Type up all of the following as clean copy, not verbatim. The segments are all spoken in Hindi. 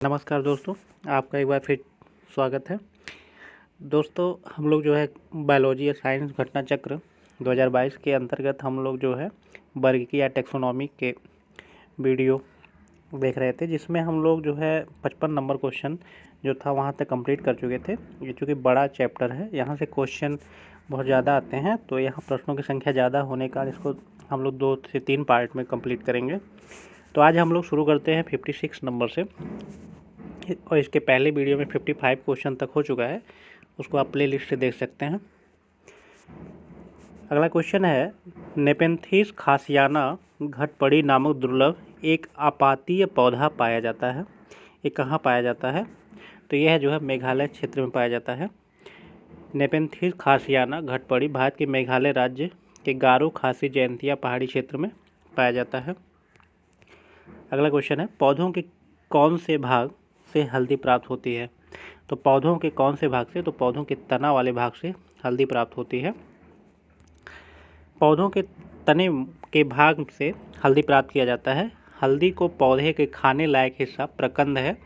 नमस्कार दोस्तों, आपका एक बार फिर स्वागत है। दोस्तों, हम लोग जो है बायोलॉजी या साइंस घटना चक्र 2022 के अंतर्गत हम लोग जो है वर्गीय या टेक्सोनॉमी के वीडियो देख रहे थे, जिसमें हम लोग जो है 55 नंबर क्वेश्चन जो था वहाँ तक कंप्लीट कर चुके थे। ये चूँकि बड़ा चैप्टर है, यहाँ से क्वेश्चन बहुत ज़्यादा आते हैं, तो यहाँ प्रश्नों की संख्या ज़्यादा होने का इसको हम लोग 2 से 3 पार्ट में कंप्लीट करेंगे। तो आज हम लोग शुरू करते हैं 56 नंबर से, और इसके पहले वीडियो में 55 क्वेश्चन तक हो चुका है, उसको आप प्ले लिस्ट से देख सकते हैं। अगला क्वेश्चन है, नेपेंथिस खासियाना घटपड़ी नामक दुर्लभ एक आपातीय पौधा पाया जाता है। ये कहाँ पाया जाता है? तो यह जो है मेघालय क्षेत्र में पाया जाता है। नेपेंथिस खासियाना घटपड़ी भारत के मेघालय राज्य के गारो खासी जयंतिया पहाड़ी क्षेत्र में पाया जाता है। अगला क्वेश्चन है, पौधों के कौन से भाग से हल्दी प्राप्त होती है? तो पौधों के कौन से भाग से? तो पौधों के तना वाले भाग से हल्दी प्राप्त होती है। पौधों के तने के भाग से हल्दी प्राप्त किया जाता है। हल्दी को पौधे के खाने लायक हिस्सा प्रकंद है,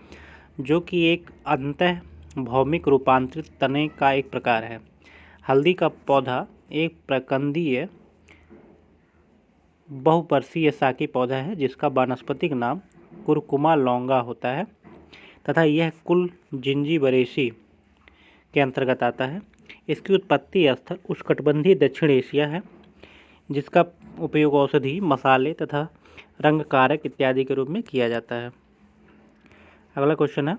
जो कि एक अंतः भौमिक रूपांतरित तने का एक प्रकार है। हल्दी का पौधा एक प्रकंदीय बहुवर्षीय साकी पौधा है, जिसका वानस्पतिक नाम कुरकुमा लौंगा होता है तथा यह कुल जिंजीबरेसी के अंतर्गत आता है। इसकी उत्पत्ति स्थल उष्णकटिबंधीय दक्षिण एशिया है, जिसका उपयोग औषधि, मसाले तथा रंग कारक इत्यादि के रूप में किया जाता है। अगला क्वेश्चन है,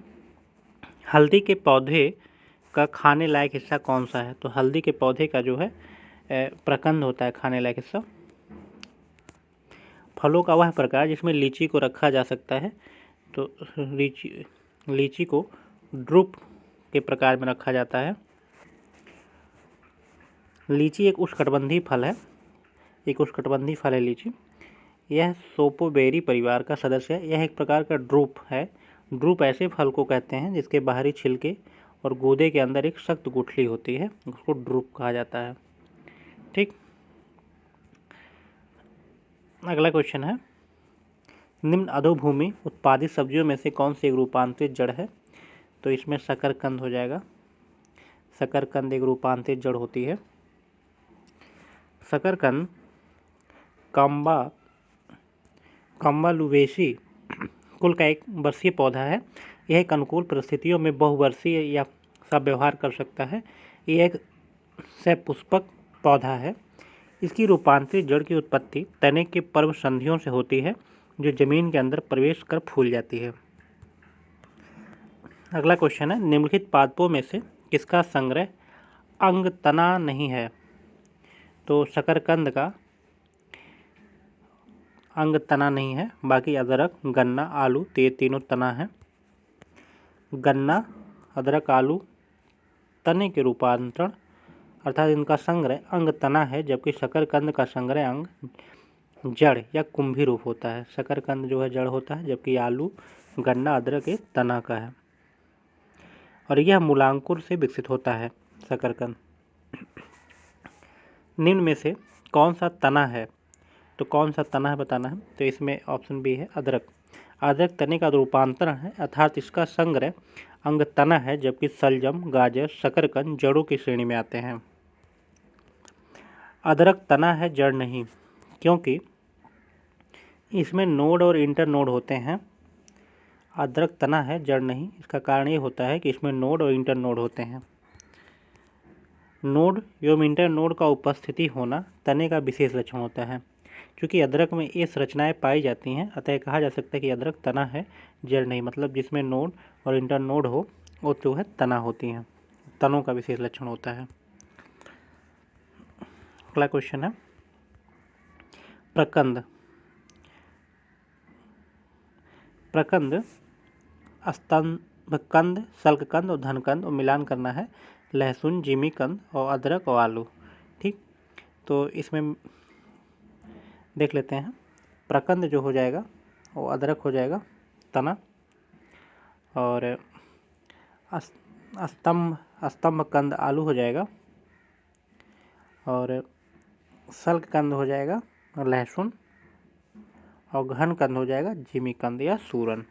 हल्दी के पौधे का खाने लायक हिस्सा कौन सा है? तो हल्दी के पौधे का जो है प्रकंद होता है खाने लायक हिस्सा। फलों का वह प्रकार जिसमें लीची को रखा जा सकता है, तो लीची को ड्रूप के प्रकार में रखा जाता है। लीची एक उष्णकटिबंधीय फल है। एक उष्णकटिबंधीय फल है लीची। यह सोपोबेरी परिवार का सदस्य है। यह एक प्रकार का ड्रूप है। ड्रूप ऐसे फल को कहते हैं जिसके बाहरी छिलके और गूदे के अंदर एक सख्त गुठली होती है, उसको ड्रूप कहा जाता है। ठीक। अगला क्वेश्चन है, निम्न अधोभूमि उत्पादित सब्जियों में से कौन सी एक रूपांतरित जड़ है? तो इसमें शकरकंद हो जाएगा। शकरकंद एक रूपांतरित जड़ होती है। शकरकंद काम्बालुवेसी कुल का एक वर्षीय पौधा है। यह एक अनुकूल परिस्थितियों में बहुवर्षीय या सब व्यवहार कर सकता है। यह एक सपुष्पक पौधा है। इसकी रूपांतरित जड़ की उत्पत्ति तने के पर्व संधियों से होती है, जो जमीन के अंदर प्रवेश कर फूल जाती है। अगला क्वेश्चन है, निम्नलिखित पादपों में से किसका संग्रह अंग तना नहीं है? तो शकरकंद का अंग तना नहीं है, बाकी अदरक, गन्ना, आलू ये तीनों तना है। गन्ना, अदरक, आलू तने के रूपांतरण अर्थात इनका संग्रह अंग तना है, जबकि शकरकंद का संग्रह अंग जड़ या कुंभी रूप होता है। शकरकंद जो है जड़ होता है, जबकि आलू, गन्ना, अदरक ये तना का है, और यह मूलांकुर से विकसित होता है शकरकंद। निम्न में से कौन सा तना है? तो कौन सा तना है बताना है। तो इसमें ऑप्शन बी है अदरक। अदरक तने का रूपांतरण है, अर्थात इसका संग्रह अंग तना है, जबकि सलजम, गाजर, शकरकंद जड़ों की श्रेणी में आते हैं। अदरक तना है, जड़ नहीं, क्योंकि इसमें नोड और इंटर नोड होते हैं। अदरक तना है, जड़ नहीं, इसका कारण ये होता है कि इसमें नोड और इंटर नोड होते हैं। नोड एवं इंटर नोड का उपस्थिति होना तने का विशेष लक्षण होता है। क्योंकि अदरक में ये संरचनाएं पाई जाती हैं, अतः कहा जा सकता है कि अदरक तना है, जड़ नहीं। मतलब जिसमें नोड और इंटर नोड हो वो जो है तना होती हैं, तनों का विशेष लक्षण होता है। अगला क्वेश्चन है, प्रकंद। प्रकंद स्तंभकंद, शल्ककंद और धनकंद, और मिलान करना है लहसुन, जिमीकंद और अदरक और आलू। ठीक, तो इसमें देख लेते हैं। प्रकंद जो हो जाएगा वो अदरक हो जाएगा तना, और स्तंभकंद आलू हो जाएगा, और शल्ककंद हो जाएगा लहसुन, और घनकंद हो जाएगा जिमीकंद या सूरन।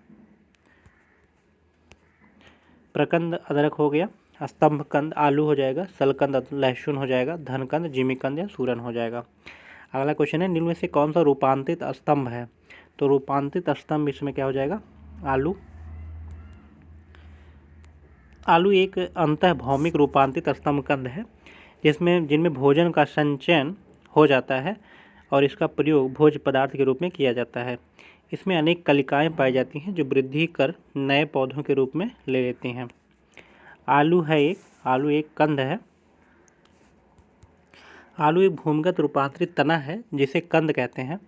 प्रकंद अदरक हो गया, स्तंभकंद आलू हो जाएगा, सलकंद लहसुन हो जाएगा, धनकंद जिमीकंद या सूरन हो जाएगा। अगला क्वेश्चन है, निम्न में से कौन सा रूपांतरित स्तंभ है? तो रूपांतरित स्तंभ इसमें क्या हो जाएगा? आलू। आलू एक अंतः भौमिक रूपांतरित स्तंभकंद है जिनमें भोजन का संचयन हो जाता है और इसका प्रयोग भोज्य पदार्थ के रूप में किया जाता है। इसमें अनेक कलिकाएं पाई जाती हैं जो वृद्धि कर नए पौधों के रूप में ले लेती हैं। आलू एक कंद है। आलू एक भूमिगत रूपांतरित तना है जिसे कंद कहते हैं।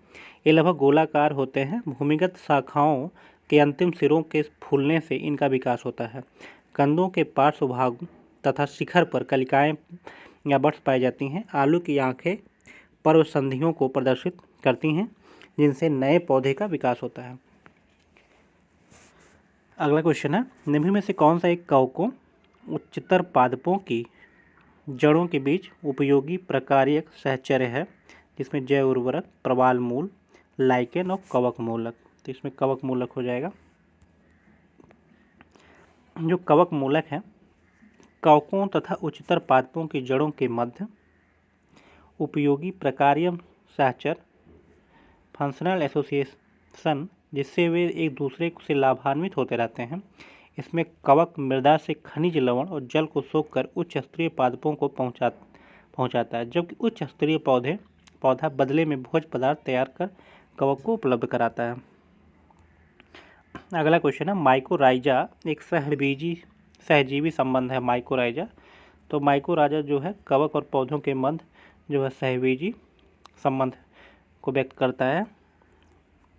ये लगभग गोलाकार होते हैं। भूमिगत शाखाओं के अंतिम सिरों के फूलने से इनका विकास होता है। कंदों के पार्श्व भाग तथा शिखर पर कलिकाएं या बड्स पाई जाती हैं। आलू की आंखें पर्व संधियों को प्रदर्शित करती हैं जिनसे नए पौधे का विकास होता है। अगला क्वेश्चन है, निम्न में से कौन सा एक कवकों उच्चतर पादपों की जड़ों के बीच उपयोगी प्रकार्यक सहचर्य है जिसमें जैव उर्वरक, प्रवाल मूल, लाइकेन और कवक मूलक। तो इसमें कवक मूलक हो जाएगा। जो कवक मूलक है, कवकों तथा उच्चतर पादपों की जड़ों के मध्य उपयोगी प्रकार्य सहचर फंक्शनल एसोसिएशन जिससे वे एक दूसरे से लाभान्वित होते रहते हैं। इसमें कवक मृदा से खनिज लवण और जल को सोखकर उच्च स्तरीय पादपों को पहुंचाता है, जबकि उच्च स्तरीय पौधा बदले में भोज्य पदार्थ तैयार कर कवक को उपलब्ध कराता है। अगला क्वेश्चन है, माइकोराइजा एक सहजीवी संबंध है। माइकोराइजा तो माइकोराइजा जो है कवक और पौधों के मध्य जो है सहजीवी संबंध को व्यक्त करता है।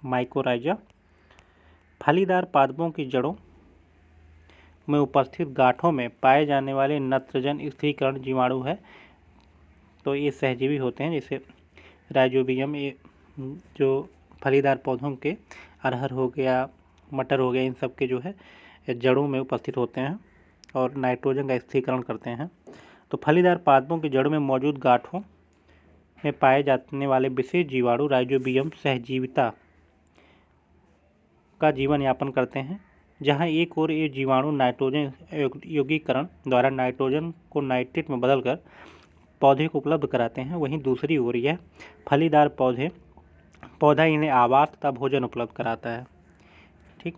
माइकोराइजा फलीदार पादपों की जड़ों में उपस्थित गांठों में पाए जाने वाले नत्रजन स्थिरीकरण जीवाणु है। तो ये सहजीवी होते हैं, जैसे राइजोबियम, ये जो फलीदार पौधों के अरहर हो गया, मटर हो गया, इन सब के जो है जड़ों में उपस्थित होते हैं और नाइट्रोजन का स्थिरीकरण करते हैं। तो फलीदार पादपों की जड़ में मौजूद गांठों में पाए जाने वाले विशेष जीवाणु राइजोबियम सहजीविता का जीवन यापन करते हैं, जहां एक ओर ये जीवाणु नाइट्रोजन यौगिकीकरण द्वारा नाइट्रोजन को नाइट्रेट में बदलकर पौधे को उपलब्ध कराते हैं, वहीं दूसरी ओर यह फलीदार पौधा इन्हें आवास तथा भोजन उपलब्ध कराता है। ठीक।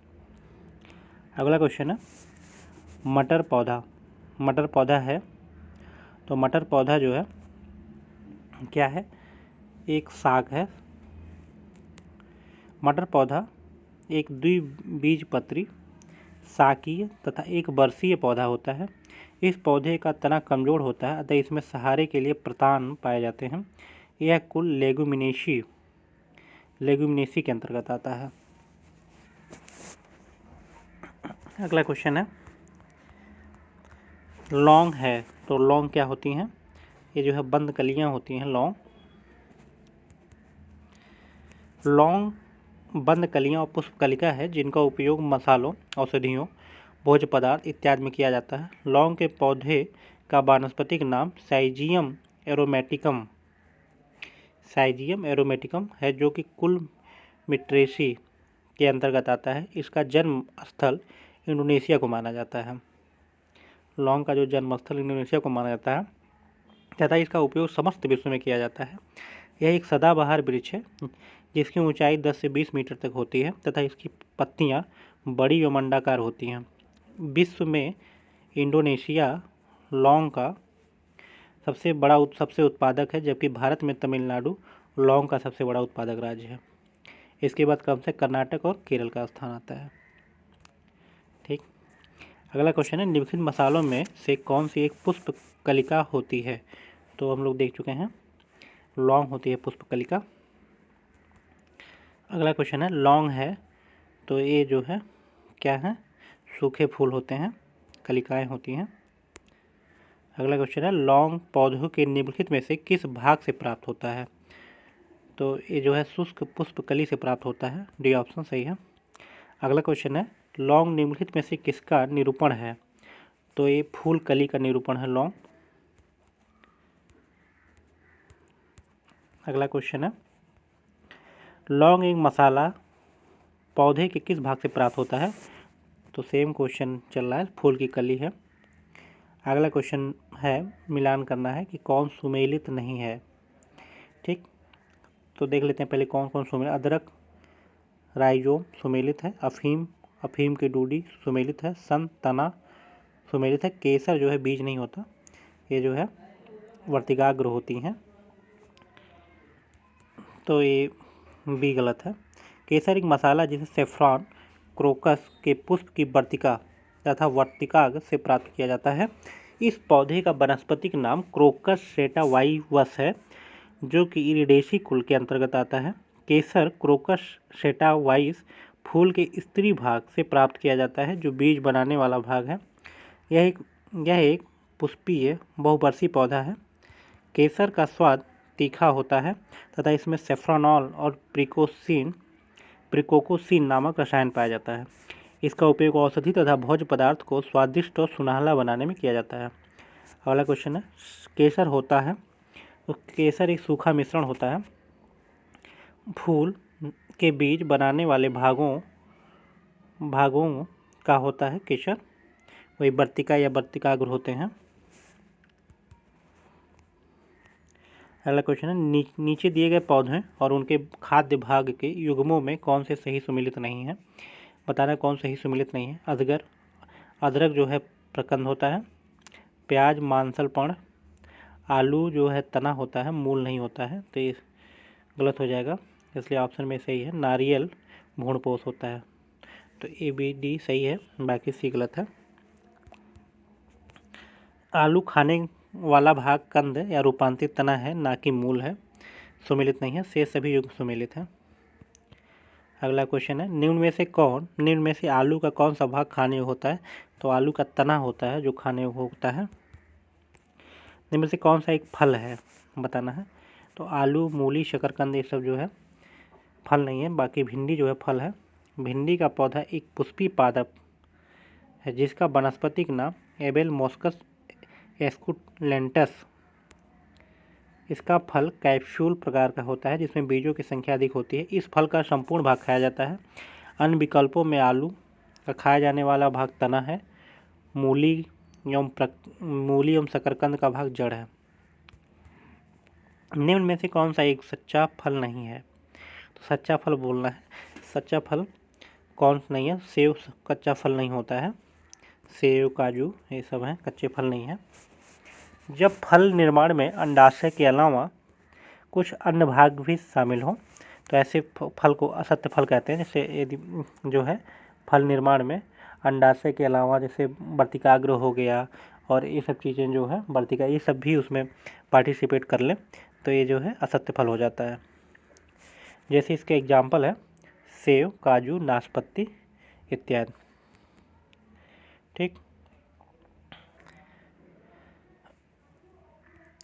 अगला क्वेश्चन है, मटर पौधा है। तो मटर पौधा जो है क्या है? एक साग है। मटर पौधा एक द्विबीजपत्री शाकीय तथा एक वर्षीय पौधा होता है। इस पौधे का तना कमजोर होता है, अतः इसमें सहारे के लिए प्रतान पाए जाते हैं। यह कुल लेगुमिनेसी के अंतर्गत आता है। अगला क्वेश्चन है, लौंग है। तो लौंग क्या होती हैं? ये जो है बंद कलियां होती हैं। लौंग बंद कलियां और पुष्पकलिका है जिनका उपयोग मसालों, औषधियों, भोज्य पदार्थ इत्यादि में किया जाता है। लौंग के पौधे का वानस्पतिक नाम साइजियम एरोमेटिकम है जो कि कुल मिट्रेसी के अंतर्गत आता है। इसका जन्म स्थल इंडोनेशिया को माना जाता है। लौंग का जो जन्म स्थल इंडोनेशिया को माना जाता है तथा इसका उपयोग समस्त विश्व में किया जाता है। यह एक सदाबहार वृक्ष है जिसकी ऊंचाई 10 से 20 मीटर तक होती है तथा इसकी पत्तियां बड़ी व मंडाकार होती हैं। विश्व में इंडोनेशिया लौंग का सबसे उत्पादक है, जबकि भारत में तमिलनाडु लौंग का सबसे बड़ा उत्पादक राज्य है। इसके बाद क्रम से कर्नाटक और केरल का स्थान आता है। ठीक। अगला क्वेश्चन है, निम्नलिखित मसालों में से कौन सी एक पुष्प कलिका होती है? तो हम लोग देख चुके हैं, लौंग होती है पुष्प कलिका। अगला क्वेश्चन है, लौंग है तो ये जो है क्या है? सूखे फूल होते हैं, कलिकाएं होती हैं। अगला क्वेश्चन है, लौंग पौधों के निम्नलिखित में से किस भाग से प्राप्त होता है? तो ये जो है शुष्क पुष्प कली से प्राप्त होता है। डी ऑप्शन सही है। अगला क्वेश्चन है, लौंग निम्नलिखित में से किसका निरूपण है? तो ये फूल कली का निरूपण है लौंग। अगला क्वेश्चन है, लौंग एक मसाला पौधे के किस भाग से प्राप्त होता है? तो सेम क्वेश्चन चल रहा है, फूल की कली है। अगला क्वेश्चन है, मिलान करना है कि कौन सुमेलित नहीं है। ठीक, तो देख लेते हैं पहले कौन कौन सुमेलित। अदरक राइजोम सुमेलित है, अफीम की डूडी सुमेलित है, सन तना सुमेलित है, केसर जो है बीज नहीं होता, ये जो है वर्तिकाग्र होती हैं, तो ये बी गलत है। केसर एक मसाला जिसे सेफ्रॉन क्रोकस के पुष्प की वर्तिका तथा वर्तिकाग्र से प्राप्त किया जाता है। इस पौधे का वानस्पतिक नाम क्रोकस सेटावाइवस है, जो कि इरिडेसी कुल के अंतर्गत आता है। केसर क्रोकस सेटावाइस फूल के स्त्री भाग से प्राप्त किया जाता है, जो बीज बनाने वाला भाग है। यह एक पुष्पीय बहुवर्षीय पौधा है। केसर का स्वाद तीखा होता है तथा इसमें सेफ्रॉनॉल और प्रिकोकोसिन नामक रसायन पाया जाता है। इसका उपयोग औषधि तथा भोज्य पदार्थ को स्वादिष्ट और सुनहला बनाने में किया जाता है। अगला क्वेश्चन है, केसर होता है, तो केसर एक सूखा मिश्रण होता है। फूल के बीज बनाने वाले भागों का होता है केसर, वही वर्तिका या वर्तिकाग्र होते हैं। अगला क्वेश्चन है, नीचे दिए गए पौधे और उनके खाद्य भाग के युग्मों में कौन से सही सुमेलित नहीं है। बताना कौन सही सुमेलित नहीं है। अदरक जो है प्रकंद होता है, प्याज मांसल पर्ण, आलू जो है तना होता है, मूल नहीं होता है, तो ये गलत हो जाएगा, इसलिए ऑप्शन में सही है नारियल भ्रूणपोष होता है, तो ए बी डी सही है, बाकी सी गलत है। आलू खाने वाला भाग कंद या रूपांतरित तना है, ना कि मूल है, सुमेलित नहीं है, शेष सभी युग्म सुमेलित हैं। अगला क्वेश्चन है, निम्न में से आलू का कौन सा भाग खाने योग्य होता है। तो आलू का तना होता है जो खाने योग्य होता है। निम्न में से कौन सा एक फल है, बताना है। तो आलू, मूली, शकरकंद ये सब जो है फल नहीं है, बाकी भिंडी जो है फल है। भिंडी का पौधा एक पुष्पीय पादप है जिसका वानस्पतिक नाम एबेल मोस्कस एस्कुलेंटस। इसका फल कैप्सूल प्रकार का होता है जिसमें बीजों की संख्या अधिक होती है। इस फल का संपूर्ण भाग खाया जाता है। अन्य विकल्पों में आलू का खाया जाने वाला भाग तना है, मूली एवं शकरकंद का भाग जड़ है। निम्न में से कौन सा एक सच्चा फल नहीं है। तो सच्चा फल बोलना है। सच्चा फल कौन नहीं है। सेब कच्चा फल नहीं होता है, सेब काजू ये सब हैं, कच्चे फल नहीं हैं। जब फल निर्माण में अंडाशय के अलावा कुछ अन्य भाग भी शामिल हों तो ऐसे फल को असत्य फल कहते हैं। जैसे यदि जो है फल निर्माण में अंडाशय के अलावा जैसे वर्तिकाग्र हो गया और ये सब चीज़ें जो है वर्तिका ये सब भी उसमें पार्टिसिपेट कर लें तो ये जो है असत्य फल हो जाता है। जैसे इसके एग्जाम्पल है सेब, काजू, नाशपाती इत्यादि। ठीक,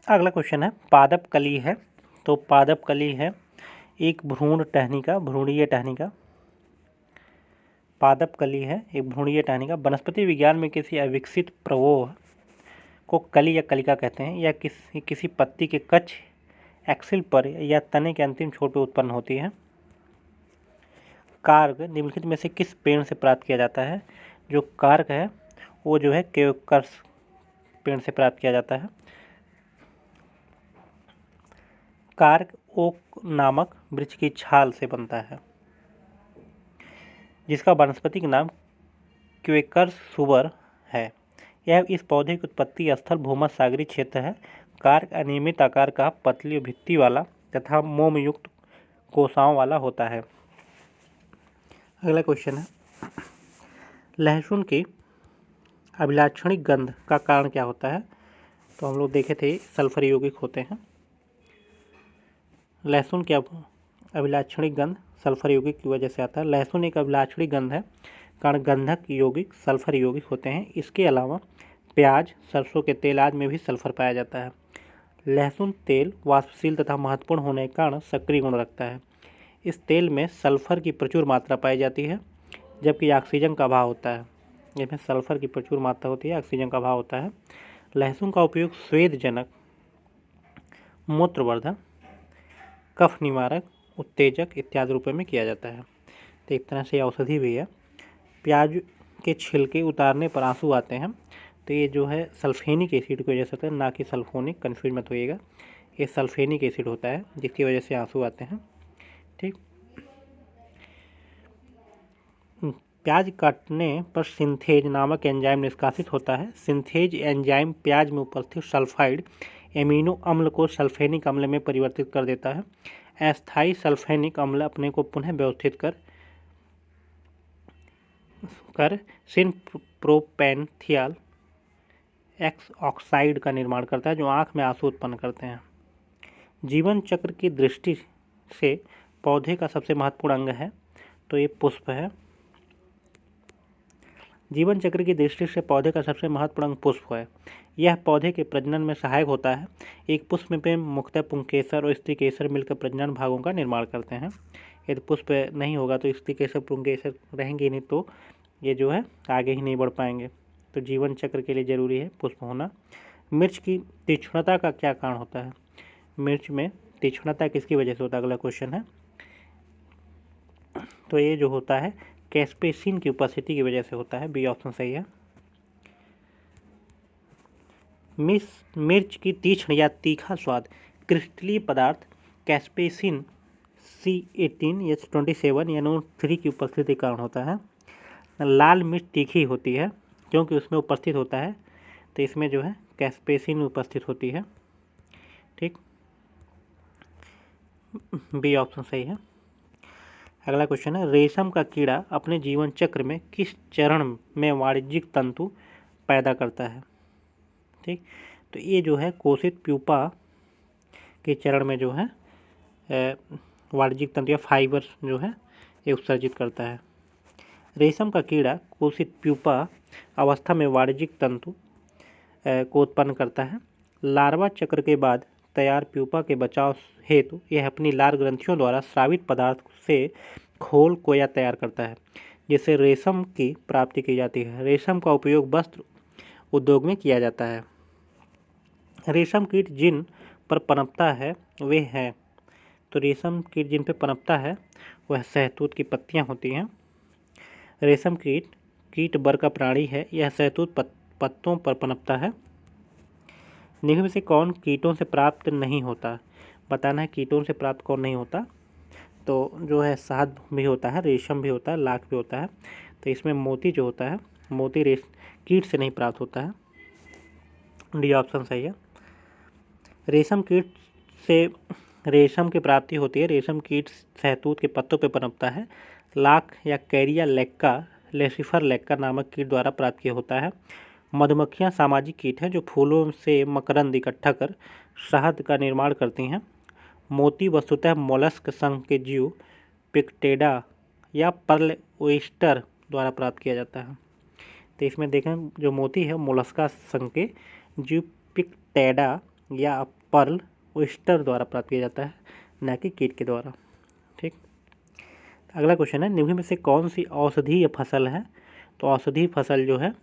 अगला क्वेश्चन है, पादप कली है। तो पादप कली है एक भ्रूणीय टहनिका। पादप कली है एक भ्रूणीय टहनिका। वनस्पति विज्ञान में किसी अविकसित प्रवाह को कली या कलिका कहते हैं। यह किसी पत्ती के कच्छ एक्सिल पर या तने के अंतिम छोर पर उत्पन्न होती है। कार्क निम्नलिखित में से किस पेड़ से प्राप्त किया जाता है। जो कार्क है वो जो है क्योकर्स पेड़ से प्राप्त किया जाता है। कार्क ओक नामक वृक्ष की छाल से बनता है जिसका वानस्पतिक नाम क्वेकर्स सुबर है। यह इस पौधे की उत्पत्ति स्थल भूमध्य सागरीय क्षेत्र है। कार्क अनियमित आकार का, पतली भित्ति वाला तथा मोम युक्त कोशाओं वाला होता है। अगला क्वेश्चन है, लहसुन की अभिलाक्षणिक गंध का कारण क्या होता है। तो हम लोग देखे थे सल्फर यौगिक होते हैं। लहसुन की अभिलाक्षणिक गंध सल्फर यौगिक की वजह से आता है। लहसुन एक अभिलाक्षणिक गंध है कारण गंधक यौगिक सल्फर यौगिक होते हैं। इसके अलावा प्याज, सरसों के तेल आदि में भी सल्फर पाया जाता है। लहसुन तेल वाष्पशील तथा महत्वपूर्ण होने के कारण सक्रिय गुण रखता है। इस तेल में सल्फर की प्रचुर मात्रा पाई जाती है जबकि ऑक्सीजन का अभाव होता है। इसमें सल्फर की प्रचुर मात्रा होती है, ऑक्सीजन का अभाव होता है। लहसुन का उपयोग स्वेदजनक, मूत्रवर्धक, कफ निवारक, उत्तेजक इत्यादि रूपों में किया जाता है। तो एक तरह से औषधि भी है। प्याज के छिलके उतारने पर आंसू आते हैं, तो ये जो है सल्फेनिक एसिड की वजह से होता है, ना कि सल्फोनिक, कन्फ्यूज मत होइएगा। ये सल्फेनिक एसिड होता है जिसकी वजह से आंसू आते हैं। ठीक। प्याज काटने पर सिंथेज नामक एंजाइम निष्कासित होता है। सिंथेज एंजाइम प्याज में उपस्थित सल्फाइड एमिनो अम्ल को सल्फेनिक अम्ल में परिवर्तित कर देता है। अस्थायी सल्फेनिक अम्ल अपने को पुनः व्यवस्थित कर सिनप्रोपेंथियाल एक्स ऑक्साइड का निर्माण करता है, जो आँख में आंसू उत्पन्न करते हैं। जीवन चक्र की दृष्टि से पौधे का सबसे महत्वपूर्ण अंग है, तो ये पुष्प है। जीवन चक्र की दृष्टि से पौधे का सबसे महत्वपूर्ण अंग पुष्प है। यह पौधे के प्रजनन में सहायक होता है। एक पुष्प में मुख्यतः पुंकेसर और स्त्री केसर मिलकर प्रजनन भागों का निर्माण करते हैं। यदि पुष्प नहीं होगा तो स्त्री केसर पुंकेसर रहेंगे नहीं, तो ये जो है आगे ही नहीं बढ़ पाएंगे। तो जीवन चक्र के लिए जरूरी है पुष्प होना। मिर्च की तीक्ष्णता का क्या कारण होता है? मिर्च में तीक्ष्णता किसकी वजह से होता है? अगला क्वेश्चन है। तो ये जो होता है कैस्पेसिन की उपस्थिति की वजह से होता है। बी ऑप्शन सही है। मिर्च की तीक्ष्ण या तीखा स्वाद क्रिस्टलीय पदार्थ कैस्पेसिन C18H27 या NO3 की उपस्थिति के कारण होता है। लाल मिर्च तीखी होती है क्योंकि उसमें उपस्थित होता है, तो इसमें जो है कैस्पेसिन उपस्थित होती है। ठीक, बी ऑप्शन सही है। अगला क्वेश्चन है, रेशम का कीड़ा अपने जीवन चक्र में किस चरण में वाणिज्यिक तंतु पैदा करता है? ठीक, तो ये जो है कोशित प्यूपा के चरण में जो है वाणिज्यिक तंतु या फाइबर जो है ये उत्सर्जित करता है। रेशम का कीड़ा कोशित प्यूपा अवस्था में वाणिज्यिक तंतु को उत्पन्न करता है। लार्वा चक्र के बाद तैयार प्यूपा के बचाव हेतु यह अपनी लार ग्रंथियों द्वारा स्रावित पदार्थ से खोल कोया तैयार करता है, जिससे रेशम की प्राप्ति की जाती है। रेशम का उपयोग वस्त्र उद्योग में किया जाता है। रेशम कीट जिन पर पनपता है वे हैं, तो रेशम कीट जिन पर पनपता है वह शहतूत की पत्तियां होती हैं। रेशम कीट वर्ग का प्राणी है। यह शहतूत पत्तों पर पनपता है। निम्न में से कौन कीटों से प्राप्त नहीं होता? बताना है कीटों से प्राप्त कौन नहीं होता। तो जो है शहद भी होता है, रेशम भी होता है, लाख भी होता है। तो इसमें मोती जो होता है, मोती कीट से नहीं प्राप्त होता है। डी ऑप्शन सही है। रेशम कीट से रेशम की प्राप्ति होती है। रेशम कीट शहतूत के पत्तों पर पनपता है। लाख या कैरिया लेक्का लेसिफर लेक्का नामक कीट द्वारा प्राप्त किया होता है। मधुमक्खियां सामाजिक कीट हैं जो फूलों से मकरंद इकट्ठा कर शहद का निर्माण करती हैं। मोती वस्तुतः मोलस्क संघ के जीव पिक्टेडा या पर्ल ओयस्टर द्वारा प्राप्त किया जाता है। तो इसमें देखें जो मोती है मोलस्का संघ के जीव पिक्टेडा या पर्ल ओयस्टर द्वारा प्राप्त किया जाता है, न कि कीट के द्वारा। ठीक, अगला क्वेश्चन है, निम्न में से कौन सी औषधीय फसल है? तो औषधीय फसल जो है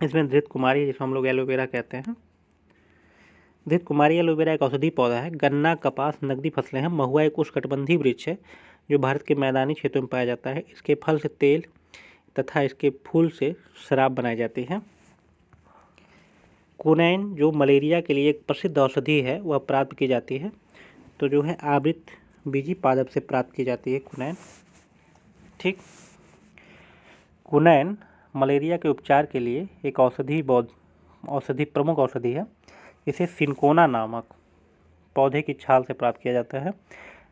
इसमें धृत कुमारी, जिसको हम लोग एलोवेरा कहते हैं। धृत कुमारी एलोवेरा एक औषधीय पौधा है। गन्ना, कपास नकदी फसलें हैं। महुआ एक उष्णकटिबंधीय वृक्ष है जो भारत के मैदानी क्षेत्रों में पाया जाता है। इसके फल से तेल तथा इसके फूल से शराब बनाई जाती है। क्विनैन जो मलेरिया के लिए एक प्रसिद्ध औषधि है वह प्राप्त की जाती है। तो जो है आवृत बीजी पादप से प्राप्त की जाती है क्विनैन। ठीक, क्विनैन मलेरिया के उपचार के लिए एक प्रमुख औषधि है। इसे सिनकोना नामक पौधे की छाल से प्राप्त किया जाता है।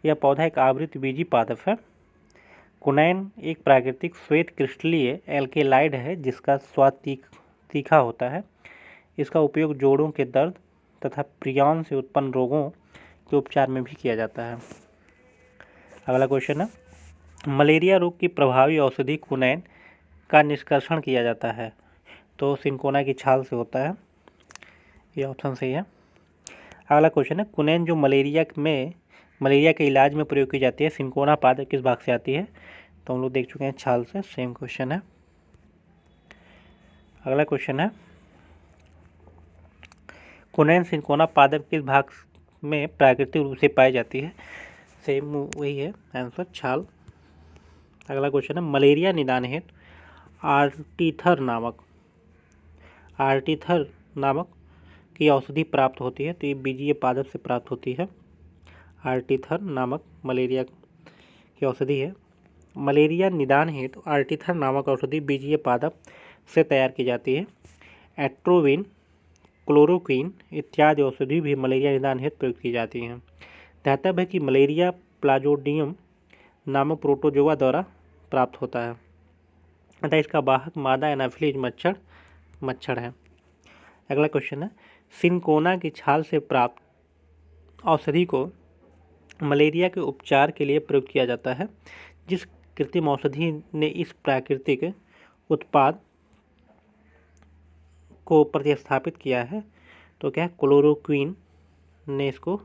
यह पौधा एक आवृत बीजी पादप है। क्विनैन एक प्राकृतिक श्वेत क्रिस्टलीय एल्केलाइड है जिसका स्वाद तीखा होता है। इसका उपयोग जोड़ों के दर्द तथा प्रियन से उत्पन्न रोगों के उपचार में भी किया जाता है। अगला क्वेश्चन है, मलेरिया रोग की प्रभावी औषधि क्विनैन का निष्कर्षण किया जाता है। तो सिनकोना की छाल से होता है। ये ऑप्शन सही है। अगला क्वेश्चन है, क्विनैन जो मलेरिया के इलाज में प्रयोग की जाती है, सिनकोना पादप किस भाग से आती है? तो हम लोग देख चुके हैं छाल से। सेम क्वेश्चन है। अगला क्वेश्चन है, क्विनैन सिनकोना पादप किस भाग में प्राकृतिक रूप से पाई जाती है? सेम वही है आंसर, छाल। अगला क्वेश्चन है, मलेरिया निदान हेतु आर्टीथर नामक की औषधि प्राप्त होती है। तो ये बीजीय पादप से प्राप्त होती है। आर्टीथर नामक मलेरिया की औषधि है। मलेरिया निदान हेतु आर्टीथर नामक औषधि बीजीय पादप से तैयार की जाती है। एट्रोविन, क्लोरोक्वीन इत्यादि औषधि भी मलेरिया निदान हेतु प्रयुक्त की जाती हैं। ध्यातव्य है कि मलेरिया प्लाज्मोडियम नामक प्रोटोजोआ द्वारा प्राप्त होता है अतः इसका वाहक मादा एनाफिलीज मच्छर है। अगला क्वेश्चन है, सिनकोना की छाल से प्राप्त औषधि को मलेरिया के उपचार के लिए प्रयोग किया जाता है। जिस कृत्रिम औषधि ने इस प्राकृतिक उत्पाद को प्रतिस्थापित किया है, तो क्या है, क्लोरोक्वीन ने इसको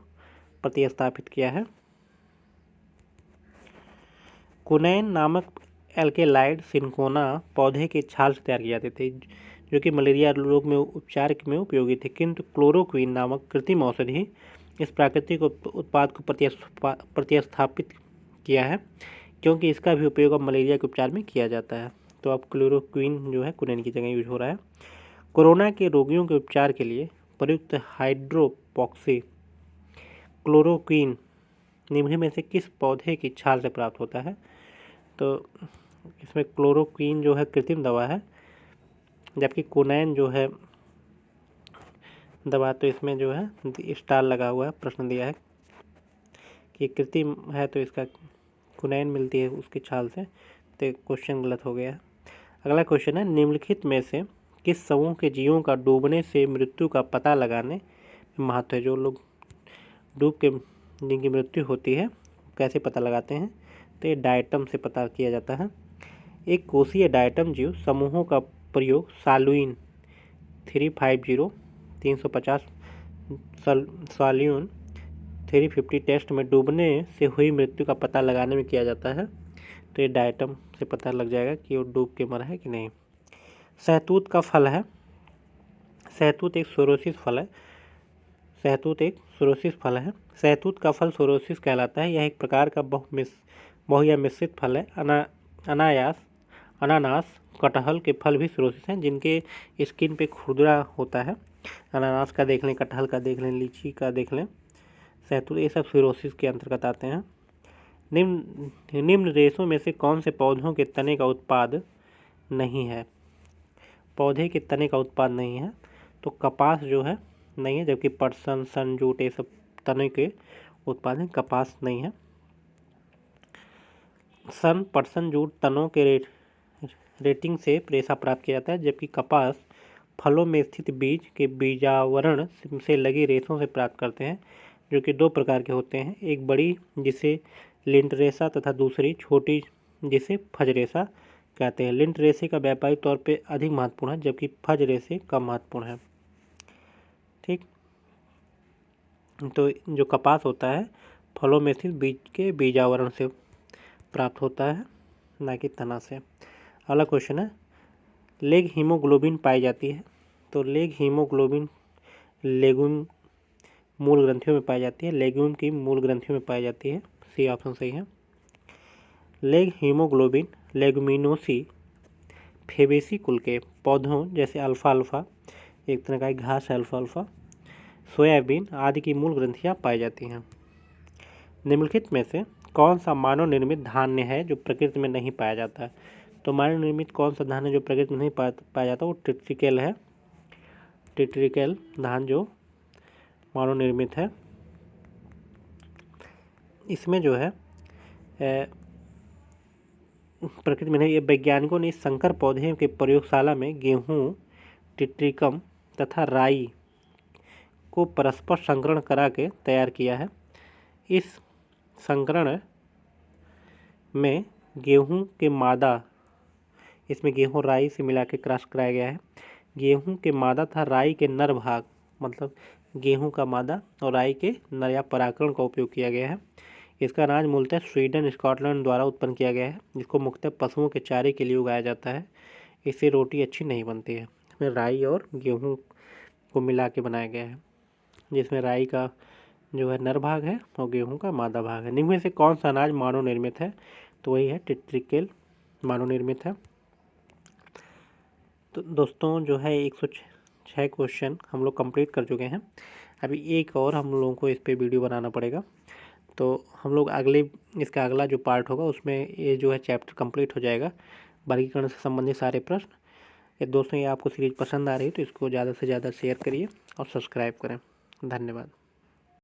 प्रतिस्थापित किया है। कुनैन नामक एल्केलाइड सिनकोना पौधे के छाल से तैयार किए जाते थे, जो कि मलेरिया रोग में उपचार में उपयोगी थे। किंतु क्लोरोक्वीन नामक कृत्रिम औषधि इस प्राकृतिक उत्पाद को प्रतिस्थापित किया है, क्योंकि इसका भी उपयोग अब मलेरिया के उपचार में किया जाता है। तो अब क्लोरोक्वीन जो है कुनैन की जगह यूज हो रहा है। कोरोना के रोगियों के उपचार के लिए प्रयुक्त हाइड्रोपॉक्सी क्लोरोक्वीन निम्न में से किस पौधे की छाल से प्राप्त होता है? तो इसमें क्लोरोक्वीन जो है कृत्रिम दवा है, जबकि कुनैन जो है दवा, तो इसमें जो है स्टार लगा हुआ है, प्रश्न दिया है कि कृत्रिम है तो इसका कुनैन मिलती है उसकी छाल से, तो क्वेश्चन गलत हो गया है। अगला क्वेश्चन है, निम्नलिखित में से किस समूह के जीवों का डूबने से मृत्यु का पता लगाने में महत्व है? जो लोग डूब के जिनकी मृत्यु होती है कैसे पता लगाते हैं? तो ये डायटम से पता किया जाता है। एक कोषीय डायटम जीव समूहों का प्रयोग साल्यूइन 350 साल्यूइन 350 टेस्ट में डूबने से हुई मृत्यु का पता लगाने में किया जाता है। तो ये डायटम से पता लग जाएगा कि वो डूब के मरा है कि नहीं। सहतूत का फल है। सहतूत एक सोरोसिस फल है। सहतूत का फल सोरोसिस कहलाता है। यह एक प्रकार का बहु या मिश्रित फल है। अनानास, कटहल के फल भी सोरोसिस हैं, जिनके स्किन पे खुरदरा होता है। अनानास का देख लें, कटहल का देख लें, लीची का देख लें, सहतूत, ये सब सोरोसिस के अंतर्गत आते हैं। निम्न रेशों में से कौन से पौधों के तने का उत्पाद नहीं है? पौधे के तने का उत्पाद नहीं है, तो कपास जो है नहीं है, जबकि पटसन, सन, जूट ये सब तने के उत्पाद हैं, कपास नहीं है। सन, पटसन, जूट तनों के रेटिंग से रेशा प्राप्त किया जाता है, जबकि कपास फलों में स्थित बीज के बीजावरण से लगी रेशों से प्राप्त करते हैं, जो कि दो प्रकार के होते हैं। एक बड़ी जिसे लिंट रेशा तथा दूसरी छोटी जिसे फज रेशा कहते हैं। लिंट रेशे का व्यापारिक तौर पे अधिक महत्वपूर्ण है, जबकि फज रेशे कम महत्वपूर्ण है। ठीक, तो जो कपास होता है फलों में स्थित बीज के बीजावरण से प्राप्त होता है, ना कि तना से। अगला क्वेश्चन है, लेग हीमोग्लोबिन पाई जाती है। तो लेग हीमोग्लोबिन लेगुम मूल ग्रंथियों में पाई जाती है। लेग्यूम की मूल ग्रंथियों में पाई जाती है। सी ऑप्शन सही है। लेग हीमोग्लोबिन लेगुमिनोसी फेबेसी कुल के पौधों जैसे अल्फाल्फा, एक तरह का घास है अल्फाल्फा, सोयाबीन आदि की मूल ग्रंथियां पाई जाती हैं। निम्नलिखित में से कौन सा मानव निर्मित धान्य है जो प्रकृति में नहीं पाया जाता है? तो मानव निर्मित कौन सा धान्य जो प्रकृति में नहीं पाया जाता, वो टिट्रिकेल है। टिट्रिकेल धान जो मानव निर्मित है। इसमें जो है प्रकृति में नहीं, वैज्ञानिकों ने इस संकर पौधे के प्रयोगशाला में गेहूं, टिट्रिकम तथा राई को परस्पर संकरण करा के तैयार किया है। इस संकरण में गेहूं के मादा, इसमें गेहूं राई से मिला के क्रश कराया गया है। गेहूं के मादा तथा राई के नर भाग, मतलब गेहूं का मादा और राई के नर या परागकण का उपयोग किया गया है। इसका अनाज मूलतः स्वीडन, स्कॉटलैंड द्वारा उत्पन्न किया गया है, जिसको मुख्यतः पशुओं के चारे के लिए उगाया जाता है। इससे रोटी अच्छी नहीं बनती है। इसमें राई और गेहूं को मिला के बनाया गया है, जिसमें राई का जो है नर भाग है और गेहूं का मादा भाग है। निम्न में से कौन सा अनाज मानव निर्मित है? तो वही है टिट्रिकेल, मानव निर्मित है। तो दोस्तों जो है 106 क्वेश्चन हम लोग कंप्लीट कर चुके हैं। अभी एक और हम लोगों को इस पे वीडियो बनाना पड़ेगा। तो हम लोग इसका अगला जो पार्ट होगा उसमें ये जो है चैप्टर कंप्लीट हो जाएगा, वर्गीकरण से संबंधित सारे प्रश्न। ये दोस्तों, ये आपको सीरीज पसंद आ रही है तो इसको ज़्यादा से ज़्यादा शेयर करिए और सब्सक्राइब करें। धन्यवाद।